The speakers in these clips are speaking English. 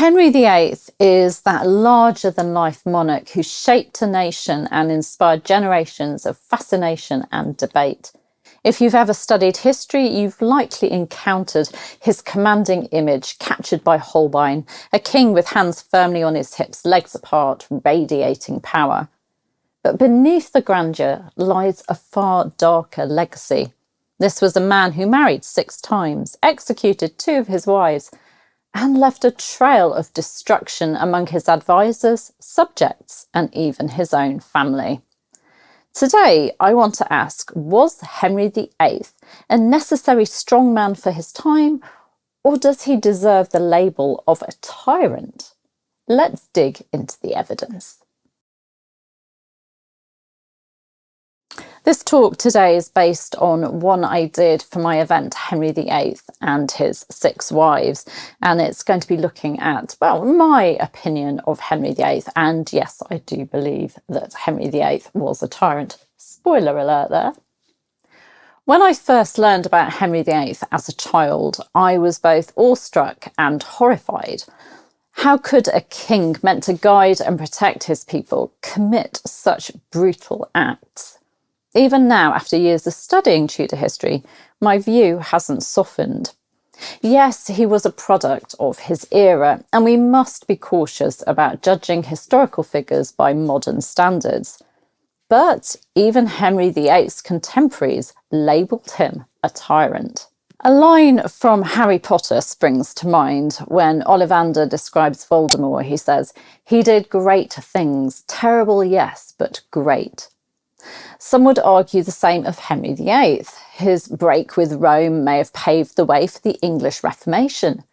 Henry VIII is that larger-than-life monarch who shaped a nation and inspired generations of fascination and debate. If you've ever studied history, you've likely encountered his commanding image captured by Holbein, a king with hands firmly on his hips, legs apart, radiating power. But beneath the grandeur lies a far darker legacy. This was a man who married 6 times, executed 2 of his wives, and left a trail of destruction among his advisors, subjects, and even his own family. Today, I want to ask, was Henry VIII a necessary strongman for his time, or does he deserve the label of a tyrant? Let's dig into the evidence. This talk today is based on one I did for my event, Henry VIII and his 6 wives, and it's going to be looking at, well, my opinion of Henry VIII, and yes, I do believe that Henry VIII was a tyrant. Spoiler alert there. When I first learned about Henry VIII as a child, I was both awestruck and horrified. How could a king meant to guide and protect his people commit such brutal acts? Even now, after years of studying Tudor history, my view hasn't softened. Yes, he was a product of his era, and we must be cautious about judging historical figures by modern standards. But even Henry VIII's contemporaries labelled him a tyrant. A line from Harry Potter springs to mind when Ollivander describes Voldemort. He says, "He did great things, terrible, yes, but great." Some would argue the same of Henry VIII. His break with Rome may have paved the way for the English Reformation.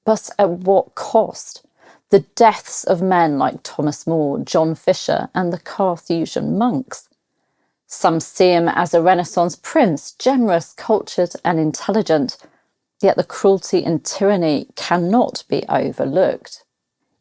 But at what cost? The deaths of men like Thomas More, John Fisher, and the Carthusian monks. Some see him as a Renaissance prince, generous, cultured, and intelligent. Yet the cruelty and tyranny cannot be overlooked.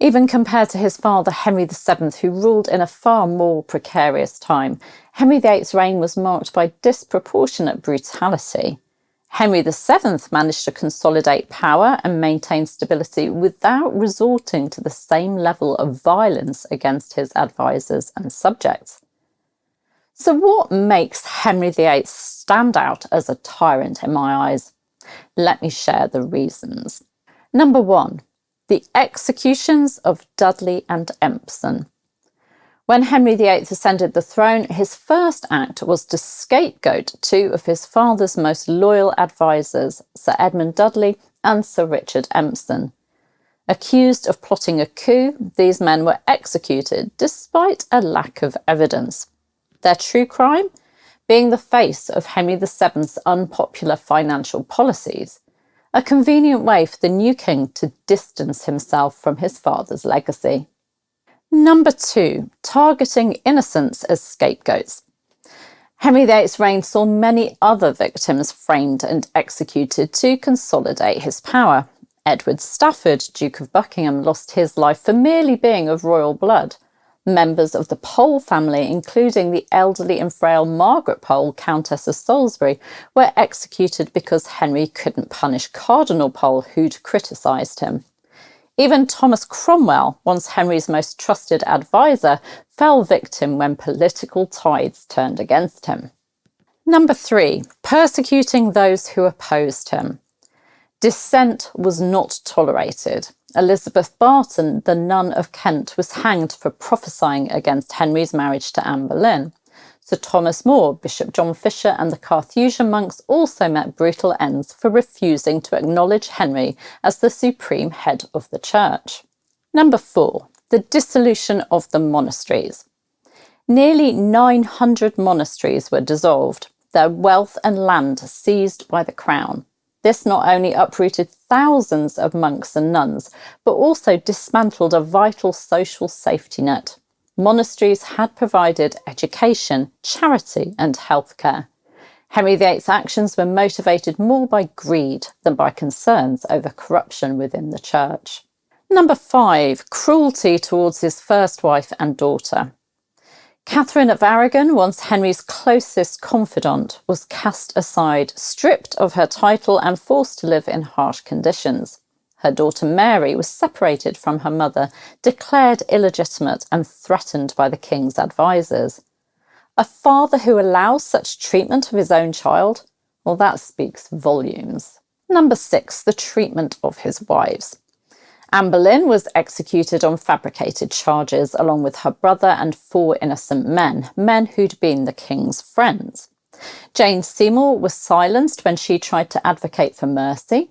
Even compared to his father, Henry VII, who ruled in a far more precarious time, Henry VIII's reign was marked by disproportionate brutality. Henry VII managed to consolidate power and maintain stability without resorting to the same level of violence against his advisors and subjects. So what makes Henry VIII stand out as a tyrant in my eyes? Let me share the reasons. Number 1. The executions of Dudley and Empson. When Henry VIII ascended the throne, his first act was to scapegoat 2 of his father's most loyal advisors, Sir Edmund Dudley and Sir Richard Empson. Accused of plotting a coup, these men were executed despite a lack of evidence. Their true crime? Being the face of Henry VII's unpopular financial policies. A convenient way for the new king to distance himself from his father's legacy. Number 2, targeting innocents as scapegoats. Henry VIII's reign saw many other victims framed and executed to consolidate his power. Edward Stafford, Duke of Buckingham, lost his life for merely being of royal blood. Members of the Pole family, including the elderly and frail Margaret Pole, Countess of Salisbury, were executed because Henry couldn't punish Cardinal Pole, who'd criticised him. Even Thomas Cromwell, once Henry's most trusted advisor, fell victim when political tides turned against him. Number 3, persecuting those who opposed him. Dissent was not tolerated. Elizabeth Barton, the nun of Kent, was hanged for prophesying against Henry's marriage to Anne Boleyn. Sir Thomas More, Bishop John Fisher, and the Carthusian monks also met brutal ends for refusing to acknowledge Henry as the supreme head of the church. Number 4, the dissolution of the monasteries. Nearly 900 monasteries were dissolved, their wealth and land seized by the crown. This not only uprooted thousands of monks and nuns, but also dismantled a vital social safety net. Monasteries had provided education, charity, and healthcare. Henry VIII's actions were motivated more by greed than by concerns over corruption within the church. Number 5, cruelty towards his first wife and daughter. Catherine of Aragon, once Henry's closest confidant, was cast aside, stripped of her title and forced to live in harsh conditions. Her daughter Mary was separated from her mother, declared illegitimate and threatened by the king's advisors. A father who allows such treatment of his own child? Well, that speaks volumes. Number 6, the treatment of his wives. Anne Boleyn was executed on fabricated charges along with her brother and 4 innocent men who'd been the king's friends. Jane Seymour was silenced when she tried to advocate for mercy.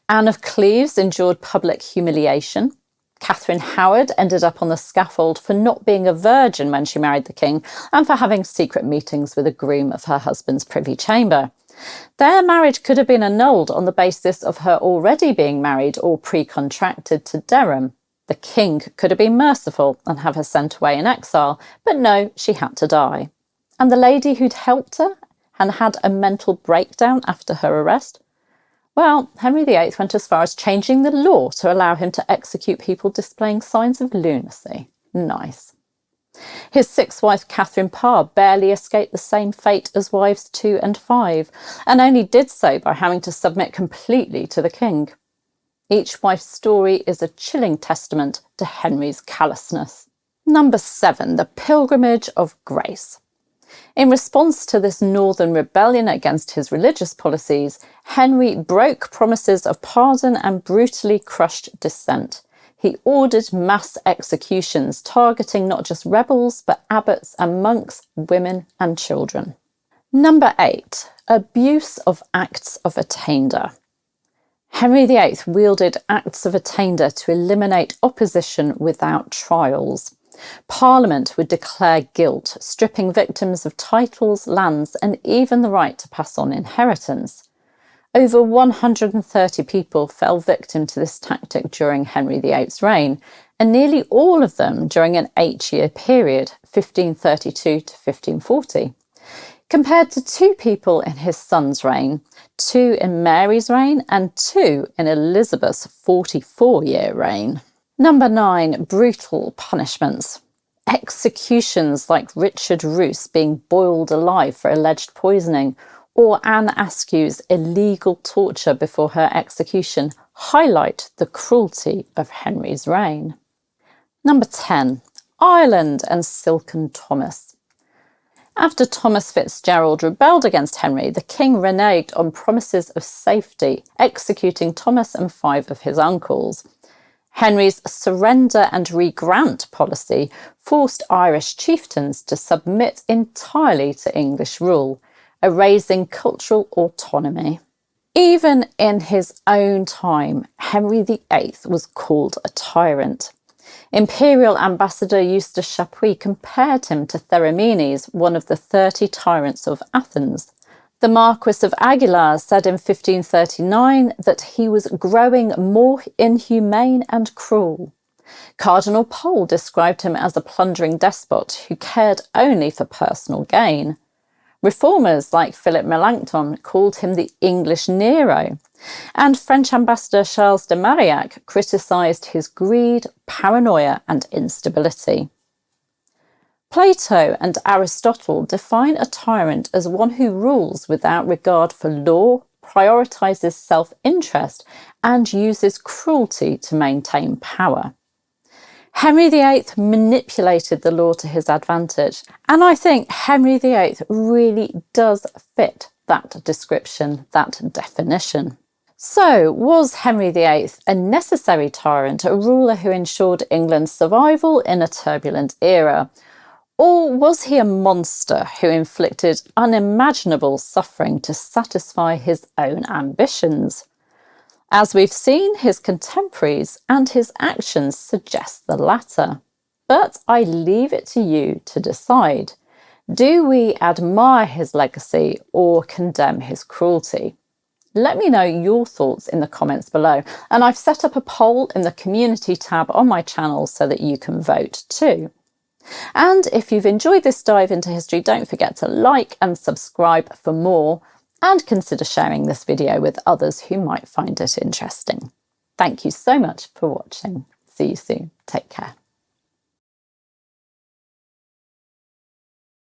Anne of Cleves endured public humiliation. Catherine Howard ended up on the scaffold for not being a virgin when she married the king and for having secret meetings with a groom of her husband's privy chamber. Their marriage could have been annulled on the basis of her already being married or pre-contracted to Derham. The king could have been merciful and have her sent away in exile, but no, she had to die. And the lady who'd helped her and had a mental breakdown after her arrest? Well, Henry VIII went as far as changing the law to allow him to execute people displaying signs of lunacy. Nice. His 6th wife, Catherine Parr, barely escaped the same fate as wives 2 and 5, and only did so by having to submit completely to the king. Each wife's story is a chilling testament to Henry's callousness. Number 7, the Pilgrimage of Grace. In response to this northern rebellion against his religious policies, Henry broke promises of pardon and brutally crushed dissent. He ordered mass executions, targeting not just rebels, but abbots and monks, women and children. Number 8, abuse of acts of attainder. Henry VIII wielded acts of attainder to eliminate opposition without trials. Parliament would declare guilt, stripping victims of titles, lands, and even the right to pass on inheritance. Over 130 people fell victim to this tactic during Henry VIII's reign, and nearly all of them during an 8-year period, 1532 to 1540. Compared to 2 people in his son's reign, 2 in Mary's reign, and 2 in Elizabeth's 44-year reign. Number 9, brutal punishments. Executions like Richard Roos being boiled alive for alleged poisoning, or Anne Askew's illegal torture before her execution, highlight the cruelty of Henry's reign. Number 10, Ireland and Silken Thomas. After Thomas Fitzgerald rebelled against Henry, the king reneged on promises of safety, executing Thomas and 5 of his uncles. Henry's surrender and regrant policy forced Irish chieftains to submit entirely to English rule, erasing cultural autonomy. Even in his own time, Henry VIII was called a tyrant. Imperial ambassador Eustace Chapuis compared him to Theramenes, one of the 30 tyrants of Athens. The Marquis of Aguilar said in 1539 that he was growing more inhumane and cruel. Cardinal Pole described him as a plundering despot who cared only for personal gain. Reformers like Philip Melanchthon called him the English Nero, and French ambassador Charles de Marillac criticised his greed, paranoia and instability. Plato and Aristotle define a tyrant as one who rules without regard for law, prioritises self-interest, and uses cruelty to maintain power. Henry VIII manipulated the law to his advantage, and I think Henry VIII really does fit that description, that definition. So, was Henry VIII a necessary tyrant, a ruler who ensured England's survival in a turbulent era? Or was he a monster who inflicted unimaginable suffering to satisfy his own ambitions? As we've seen, his contemporaries and his actions suggest the latter. But I leave it to you to decide. Do we admire his legacy or condemn his cruelty? Let me know your thoughts in the comments below, and I've set up a poll in the community tab on my channel so that you can vote too. And if you've enjoyed this dive into history, don't forget to like and subscribe for more, and consider sharing this video with others who might find it interesting. Thank you so much for watching. See you soon. Take care.